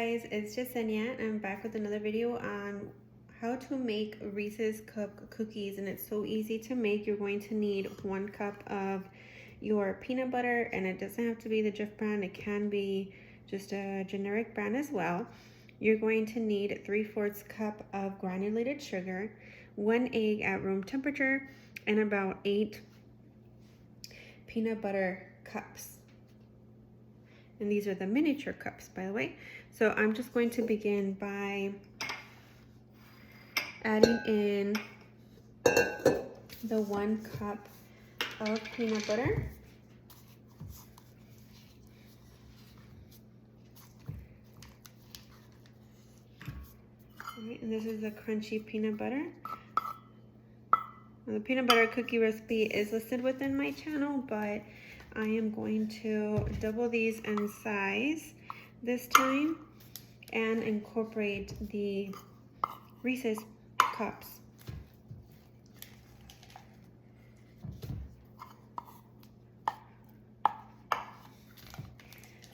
guys, it's Jasenia. I'm back with another video on how to make Reese's Cup cookies, and it's so easy to make. You're going to need 1 cup of your peanut butter, and it doesn't have to be the Jif brand. It can be just a generic brand as well. You're going to need 3/4 cup of granulated sugar, 1 egg at room temperature, and about 8 peanut butter cups. And these are the miniature cups, by the way. So I'm just going to begin by adding in the 1 cup of peanut butter. All right, and this is the crunchy peanut butter. Now, the peanut butter cookie recipe is listed within my channel, but I am going to double these in size this time and incorporate the Reese's cups.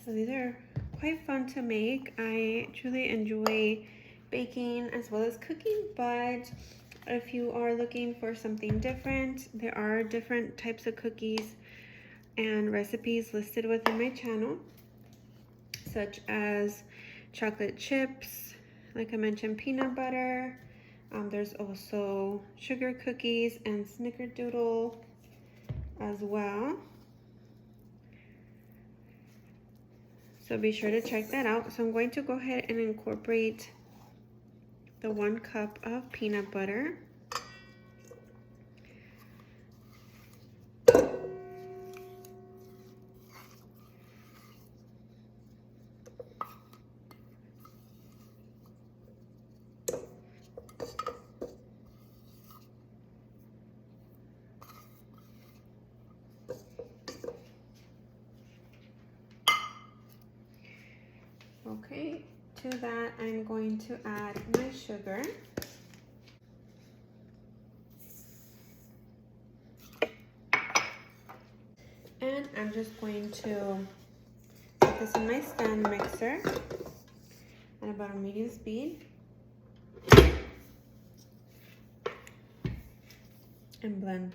So these are quite fun to make. I truly enjoy baking as well as cooking, but if you are looking for something different, there are different types of cookies and recipes listed within my channel, such as chocolate chips, like I mentioned, peanut butter. There's also sugar cookies and snickerdoodle as well. So be sure to check that out. So I'm going to go ahead and incorporate the 1 cup of peanut butter. Okay, to that I'm going to add my sugar. And I'm just going to put this in my stand mixer at about a medium speed and blend.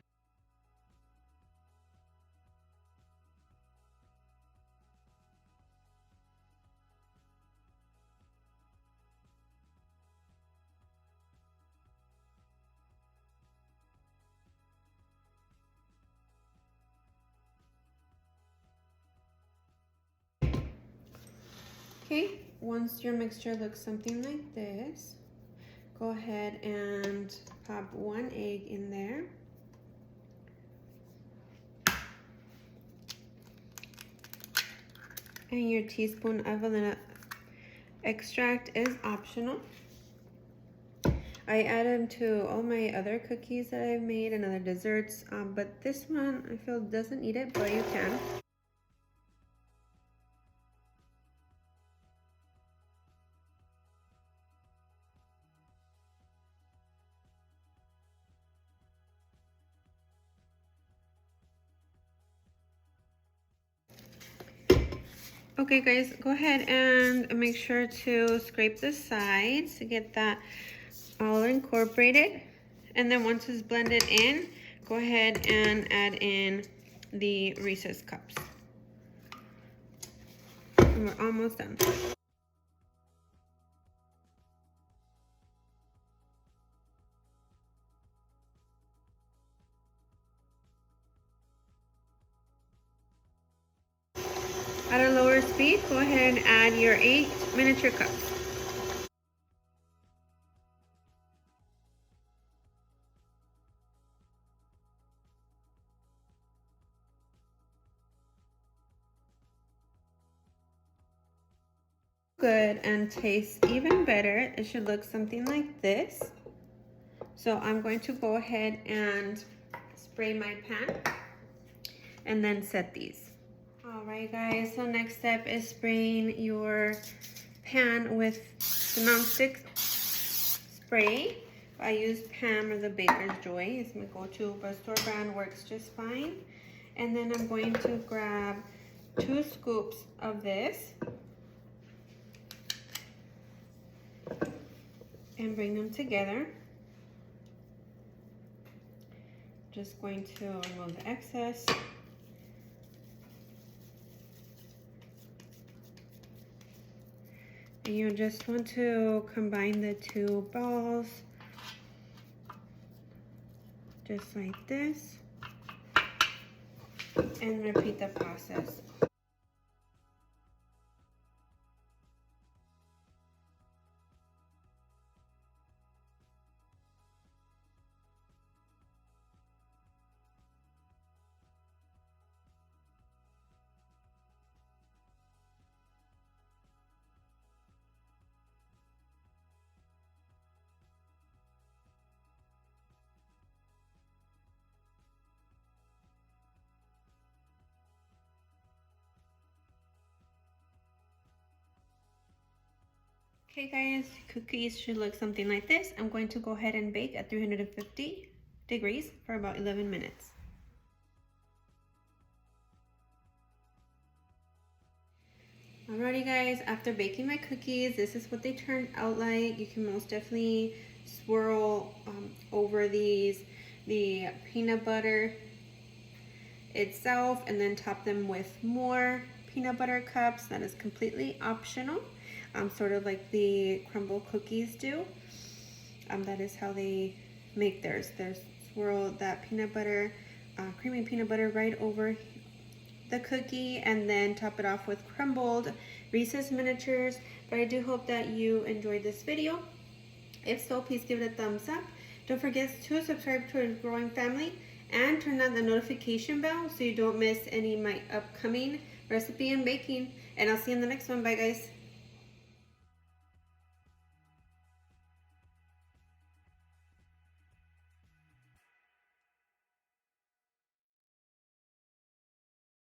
Okay, once your mixture looks something like this, go ahead and pop 1 egg in there. And your teaspoon of vanilla extract is optional. I add them to all my other cookies that I've made and other desserts, but this one I feel doesn't need it, but you can. Okay guys, go ahead and make sure to scrape the sides to get that all incorporated. And then once it's blended in, go ahead and add in the Reese's cups. And we're almost done. At a lower speed, go ahead and add your 8 miniature cups. Good and tastes even better. It should look something like this. So I'm going to go ahead and spray my pan and then set these. All right guys, so next step is spraying your pan with the non-stick spray. I use Pam or the Baker's Joy. It's my go-to, but store brand works just fine. And then I'm going to grab 2 scoops of this and bring them together. Just going to remove the excess. And you just want to combine the two balls just like this and repeat the process. Okay guys, cookies should look something like this. I'm going to go ahead and bake at 350 degrees for about 11 minutes. Alrighty guys, after baking my cookies, this is what they turned out like. You can most definitely swirl over the peanut butter itself and then top them with more peanut butter cups. That is completely optional, sort of like the crumble cookies do. That is how they make theirs. They swirl that peanut butter, creamy peanut butter right over the cookie and then top it off with crumbled Reese's miniatures. But I do hope that you enjoyed this video. If so, please give it a thumbs up. Don't forget to subscribe to our growing family and turn on the notification bell so you don't miss any of my upcoming recipe and baking. And I'll see you in the next one. Bye guys.